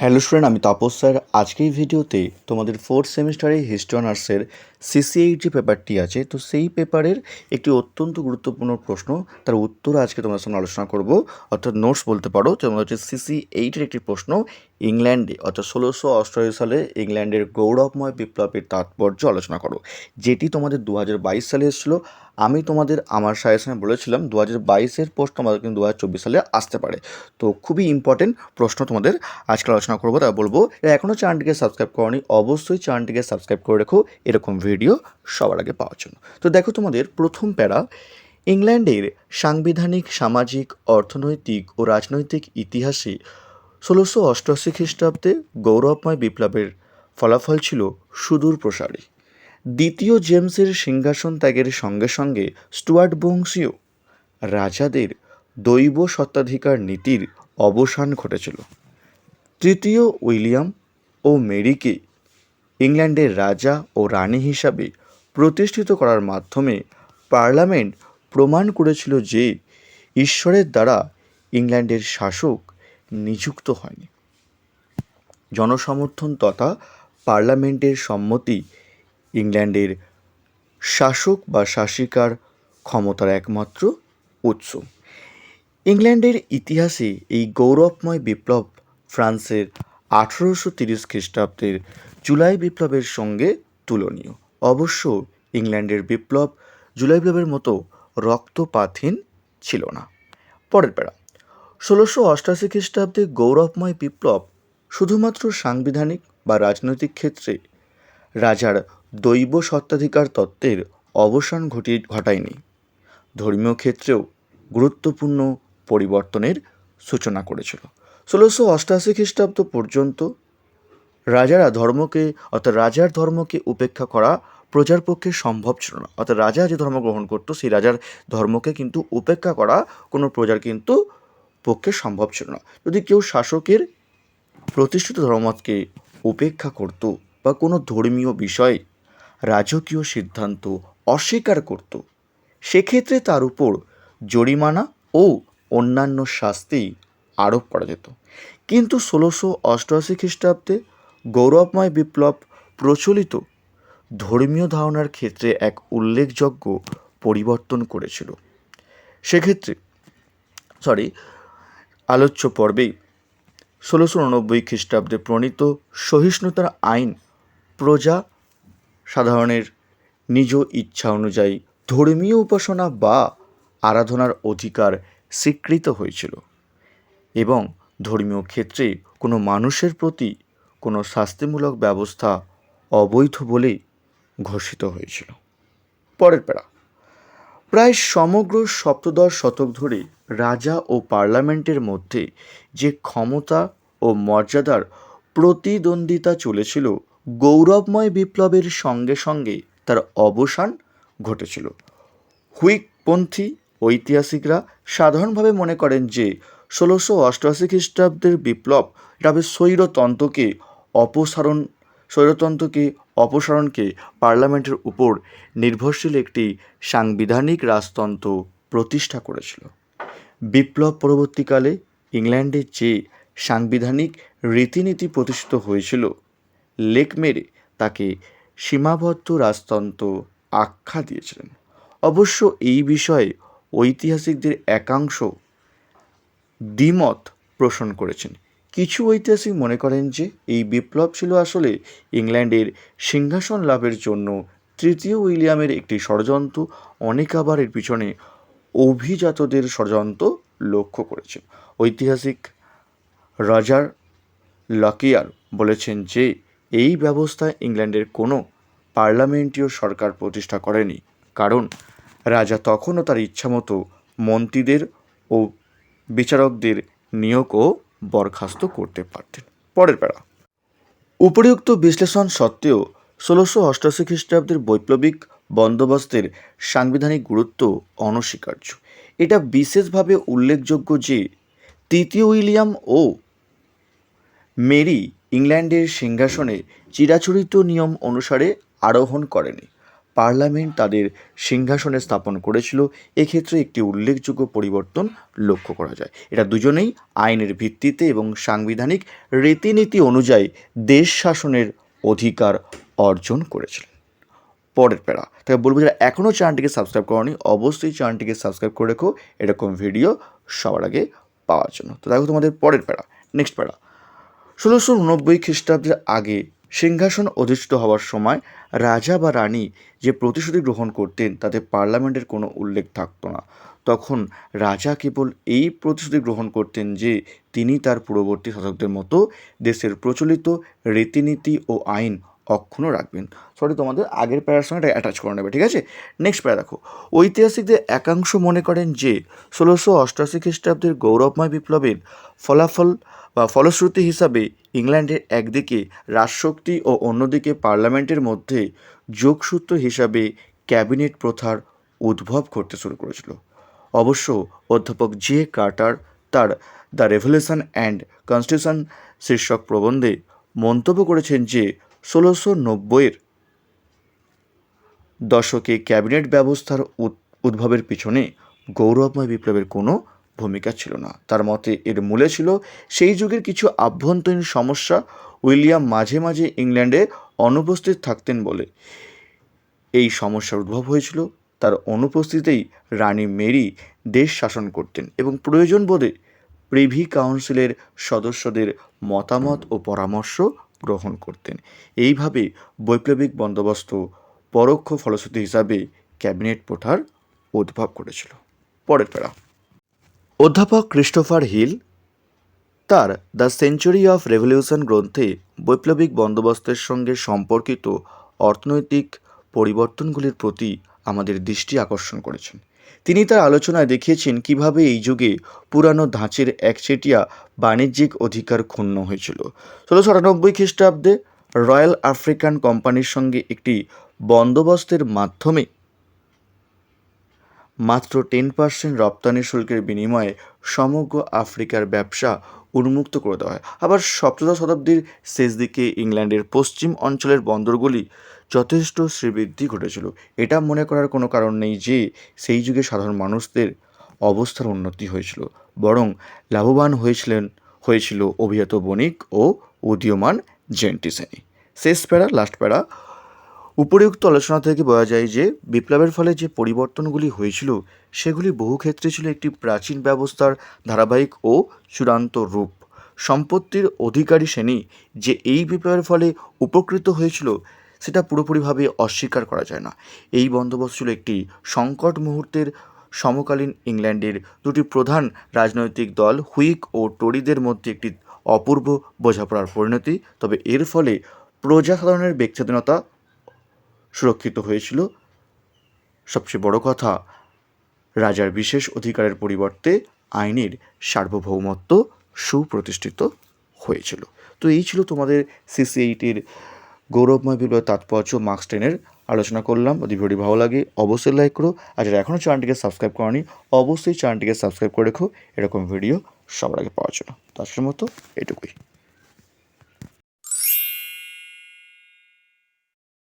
Hello student, আমি Tapas sir. আজকে এই ভিডিওতে তোমাদের ফোর্থ সেমিস্টারে হিস্ট্রি অনার্সের সিসিএইচ যে পেপারটি আছে, তো সেই পেপারের একটি অত্যন্ত গুরুত্বপূর্ণ প্রশ্ন, তার উত্তর আজকে তোমাদের সামনে আলোচনা করব। অর্থাৎ নোটস বলতে পারো। তোমাদের হচ্ছে সিসিএইটের একটি প্রশ্ন, ইংল্যান্ডে অর্থাৎ 1688 সালে ইংল্যান্ডের গৌরবময় বিপ্লবের তাৎপর্য আলোচনা করো, যেটি তোমাদের 2022 সালে এসেছিলো। আমি তোমাদের আমার সাজেশনে বলেছিলাম 2022-এর প্রশ্ন আমাদের কিন্তু 2024 সালে আসতে পারে। তো খুবই ইম্পর্টেন্ট প্রশ্ন তোমাদের আজকে আলোচনা করবো। তা বলবো, এখনও চ্যানেলটিকে সাবস্ক্রাইব করোনি, অবশ্যই চ্যানেলটিকে সাবস্ক্রাইব করে রেখো এরকম ভিডিও সবার আগে পাওয়ার জন্য। তো দেখো, তোমাদের প্রথম প্যারা, ইংল্যান্ডের সাংবিধানিক, সামাজিক, অর্থনৈতিক ও রাজনৈতিক ইতিহাসে 1688 খ্রিস্টাব্দে গৌরবময় বিপ্লবের ফলাফল ছিল সুদূর প্রসারী। দ্বিতীয় জেমসের সিংহাসন ত্যাগের সঙ্গে সঙ্গে স্টুয়ার্ট বংশীয় রাজাদের দৈব সত্ত্বাধিকার নীতির অবসান ঘটেছিল। তৃতীয় উইলিয়াম ও মেরিকে ইংল্যান্ডের রাজা ও রানী হিসাবে প্রতিষ্ঠিত করার মাধ্যমে পার্লামেন্ট প্রমাণ করেছিল যে ঈশ্বরের দ্বারা ইংল্যান্ডের শাসক নিযুক্ত হয়নি। জনসমর্থন তথা পার্লামেন্টের সম্মতি ইংল্যান্ডের শাসক বা শাসিকার ক্ষমতার একমাত্র উৎস। ইংল্যান্ডের ইতিহাসে এই গৌরবময় বিপ্লব ফ্রান্সের 1830 খ্রিস্টাব্দের জুলাই বিপ্লবের সঙ্গে তুলনীয়। অবশ্য ইংল্যান্ডের বিপ্লব জুলাই বিপ্লবের মতো রক্তপাতহীন ছিল না। পরের প্যারা, 1688 খ্রিস্টাব্দে গৌরবময় বিপ্লব শুধুমাত্র সাংবিধানিক বা রাজনৈতিক ক্ষেত্রে রাজার দৈব সত্ত্বাধিকার তত্ত্বের অবসান ঘটায়নি, ধর্মীয় ক্ষেত্রেও গুরুত্বপূর্ণ পরিবর্তনের সূচনা করেছিল। 1688 খ্রিস্টাব্দ পর্যন্ত রাজার ধর্মকে উপেক্ষা করা প্রজার পক্ষে সম্ভব ছিল না। অর্থাৎ রাজা যে ধর্ম গ্রহণ করতো, সেই রাজার ধর্মকে কিন্তু উপেক্ষা করা কোনো প্রজার কিন্তু পক্ষে সম্ভব ছিল না। যদি কেউ শাসকের প্রতিষ্ঠিত ধর্মমতকে উপেক্ষা করত বা কোনো ধর্মীয় বিষয়ে রাজকীয় সিদ্ধান্ত অস্বীকার করত, সেক্ষেত্রে তার উপর জরিমানা ও অন্যান্য শাস্তি আরোপ করা যেত। কিন্তু 1688 খ্রিস্টাব্দে গৌরবময় বিপ্লব প্রচলিত ধর্মীয় ধারণার ক্ষেত্রে এক উল্লেখযোগ্য পরিবর্তন করেছিল। সেক্ষেত্রে আলোচ্য পর্বেই 1689 খ্রিস্টাব্দে প্রণীত সহিষ্ণুতার আইন প্রজা সাধারণের নিজ ইচ্ছা অনুযায়ী ধর্মীয় উপাসনা বা আরাধনার অধিকার স্বীকৃত হয়েছিল এবং ধর্মীয় ক্ষেত্রে কোনো মানুষের প্রতি কোনো শাস্তিমূলক ব্যবস্থা অবৈধ বলেই ঘোষিত হয়েছিল। পরের প্যারা, প্রায় সমগ্র সপ্তদশ শতক ধরে রাজা ও পার্লামেন্টের মধ্যে যে ক্ষমতা ও মর্যাদার প্রতিদ্বন্দ্বিতা চলেছিল, গৌরবময় বিপ্লবের সঙ্গে সঙ্গে তার অবসান ঘটেছিল। হুইগপন্থী ঐতিহাসিকরা সাধারণভাবে মনে করেন যে 1688 খ্রিস্টাব্দের বিপ্লব হবে স্বৈরতন্ত্রকে পার্লামেন্টের উপর নির্ভরশীল একটি সাংবিধানিক রাজতন্ত্র প্রতিষ্ঠা করেছিল। বিপ্লব পরবর্তীকালে ইংল্যান্ডে যে সাংবিধানিক রীতিনীতি প্রতিষ্ঠিত হয়েছিল, লেকমেরে তাকে সীমাবদ্ধ রাজতন্ত্র আখ্যা দিয়েছিলেন। অবশ্য এই বিষয়ে ঐতিহাসিকদের একাংশ দ্বিমত পোষণ করেছেন। কিছু ঐতিহাসিক মনে করেন যে এই বিপ্লব ছিল আসলে ইংল্যান্ডের সিংহাসন লাভের জন্য তৃতীয় উইলিয়ামের একটি ষড়যন্ত্র। অনেক আবার এর পিছনে অভিজাতদের ষড়যন্ত্র লক্ষ্য করেছেন। ঐতিহাসিক রজার লকিয়ার বলেছেন যে এই ব্যবস্থায় ইংল্যান্ডের কোনো পার্লামেন্টীয় সরকার প্রতিষ্ঠা করেনি, কারণ রাজা তখনও তার ইচ্ছামতো মন্ত্রীদের ও বিচারকদের নিয়োগ ও বরখাস্ত করতে পারতেন। পরের প্যারা, উপরিউক্ত বিশ্লেষণ সত্ত্বেও 1688 খ্রিস্টাব্দের বৈপ্লবিক বন্দোবস্তের সাংবিধানিক গুরুত্ব অনস্বীকার্য। এটা বিশেষভাবে উল্লেখযোগ্য যে তৃতীয় উইলিয়াম ও মেরি ইংল্যান্ডের সিংহাসনে চিরাচরিত নিয়ম অনুসারে আরোহণ করেনি। পার্লামেন্ট তাদের সিংহাসনে স্থাপন করেছিল, এক্ষেত্রে একটি উল্লেখযোগ্য পরিবর্তন লক্ষ্য করা যায়। এরা দুজনেই আইনের ভিত্তিতে এবং সাংবিধানিক রীতিনীতি অনুযায়ী দেশ শাসনের অধিকার অর্জন করেছিলেন। পরের প্যারা, তাই বলবো যারা এখনও চ্যানেলটিকে সাবস্ক্রাইব করনি অবশ্যই চ্যানেলটিকে সাবস্ক্রাইব করে রেখো এরকম ভিডিও সবার আগে পাওয়ার জন্য। তো দেখো তোমাদের পরের প্যারা, নেক্সট প্যারা। 1689 খ্রিস্টাব্দের আগে সিংহাসন অধিষ্ঠিত হওয়ার সময় রাজা বা রানী যে প্রতিশ্রুতি গ্রহণ করতেন তাতে পার্লামেন্টের কোনো উল্লেখ থাকতো না। তখন রাজা কেবল এই প্রতিশ্রুতি গ্রহণ করতেন যে তিনি তার পূর্ববর্তী শাসকদের মতো দেশের প্রচলিত রীতিনীতি ও আইন অক্ষুণ্ণ রাখবেন। সরি, তোমাদের আগের প্যারার সঙ্গে এটা অ্যাটাচ করে নেবে, ঠিক আছে? নেক্সট প্যারা দেখো, ঐতিহাসিকদের একাংশ মনে করেন যে 1688 খ্রিস্টাব্দের গৌরবময় বিপ্লবের ফলশ্রুতি হিসাবে ইংল্যান্ডের একদিকে রাজশক্তি ও অন্যদিকে পার্লামেন্টের মধ্যে যোগসূত্র হিসাবে ক্যাবিনেট প্রথার উদ্ভব ঘটতে শুরু করেছিল। অবশ্য অধ্যাপক জে কার্টার তার দ্য রেভলিউশন অ্যান্ড কনস্টিটিউশন শীর্ষক প্রবন্ধে মন্তব্য করেছেন যে 1690-এর দশকে ক্যাবিনেট ব্যবস্থার উদ্ভবের পিছনে গৌরবময় বিপ্লবের কোনো ভূমিকা ছিল না। তার মতে এর মূলে ছিল সেই যুগের কিছু আভ্যন্তরীণ সমস্যা। উইলিয়াম মাঝে মাঝে ইংল্যান্ডে অনুপস্থিত থাকতেন বলে এই সমস্যার উদ্ভব হয়েছিল। তার অনুপস্থিতিতেই রানী মেরি দেশ শাসন করতেন এবং প্রয়োজন বোধে প্রিভি কাউন্সিলের সদস্যদের মতামত ও পরামর্শ গ্রহণ করতেন। এইভাবে বৈপ্লবিক বন্দোবস্ত পরোক্ষ ফলশ্রুতি হিসাবে ক্যাবিনেট প্রথার উদ্ভব করেছিল। পরের প্যারা, অধ্যাপক ক্রিস্টোফার হিল তার দ্য সেঞ্চুরি অফ রেভলিউশন গ্রন্থে বৈপ্লবিক বন্দোবস্তের সঙ্গে সম্পর্কিত অর্থনৈতিক পরিবর্তনগুলির প্রতি আমাদের দৃষ্টি আকর্ষণ করেছেন। তিনি তার আলোচনায় দেখিয়েছেন কিভাবে এই যুগে পুরানো ধাঁচের একচেটিয়া বাণিজ্যিক অধিকার ক্ষুণ্ণ হয়েছিল। 1698 খ্রিস্টাব্দে রয়্যাল আফ্রিকান কোম্পানির সঙ্গে একটি বন্দোবস্তের মাধ্যমে মাত্র 10% রপ্তানি শুল্কের বিনিময়ে সমগ্র আফ্রিকার ব্যবসা উন্মুক্ত করে দেওয়া হয়। আবার সপ্তদশ শতাব্দীর শেষ দিকে ইংল্যান্ডের পশ্চিম অঞ্চলের বন্দরগুলি যথেষ্ট শ্রীবৃদ্ধি ঘটেছিল। এটা মনে করার কোনো কারণ নেই যে সেই যুগে সাধারণ মানুষদের অবস্থার উন্নতি হয়েছিল, বরং লাভবান হয়েছিল অভিজাত বণিক ও উদীয়মান জেন্টি শ্রেণী। শেষ প্যারা, লাস্ট প্যারা, উপরিউক্ত আলোচনা থেকে বোঝা যায় যে বিপ্লবের ফলে যে পরিবর্তনগুলি হয়েছিল সেগুলি বহু ক্ষেত্রে ছিল একটি প্রাচীন ব্যবস্থার ধারাবাহিক ও চূড়ান্ত রূপ। সম্পত্তির অধিকারী শ্রেণী যে এই বিপ্লবের ফলে উপকৃত হয়েছিল সেটা পুরোপুরিভাবে অস্বীকার করা যায় না। এই বন্দোবস্ত ছিল একটি সংকট মুহূর্তের সমকালীন ইংল্যান্ডের দুটি প্রধান রাজনৈতিক দল হুইগ ও টরিদের মধ্যে একটি অপূর্ব বোঝাপড়ার পরিণতি। তবে এর ফলে প্রজাসাধারণের ব্যক্তিস্বাধীনতা সুরক্ষিত হয়েছিল। সবচেয়ে বড় কথা, রাজার বিশেষ অধিকারের পরিবর্তে আইনের সার্বভৌমত্ব সুপ্রতিষ্ঠিত হয়েছিল। তো এই ছিল তোমাদের CC8-এর গৌরবময় বিপ্লবের তাৎপর্য মার্কস 10-এর আলোচনা করলাম। যদি ভিডিওটি ভালো লাগে অবশ্যই লাইক করো, আর যারা এখনও চ্যানেলটিকে সাবস্ক্রাইব করনি অবশ্যই চ্যানেলটিকে সাবস্ক্রাইব করে রেখো এরকম ভিডিও সবার আগে পাওয়ার জন্য। তো আজকের মতো এটুকুই।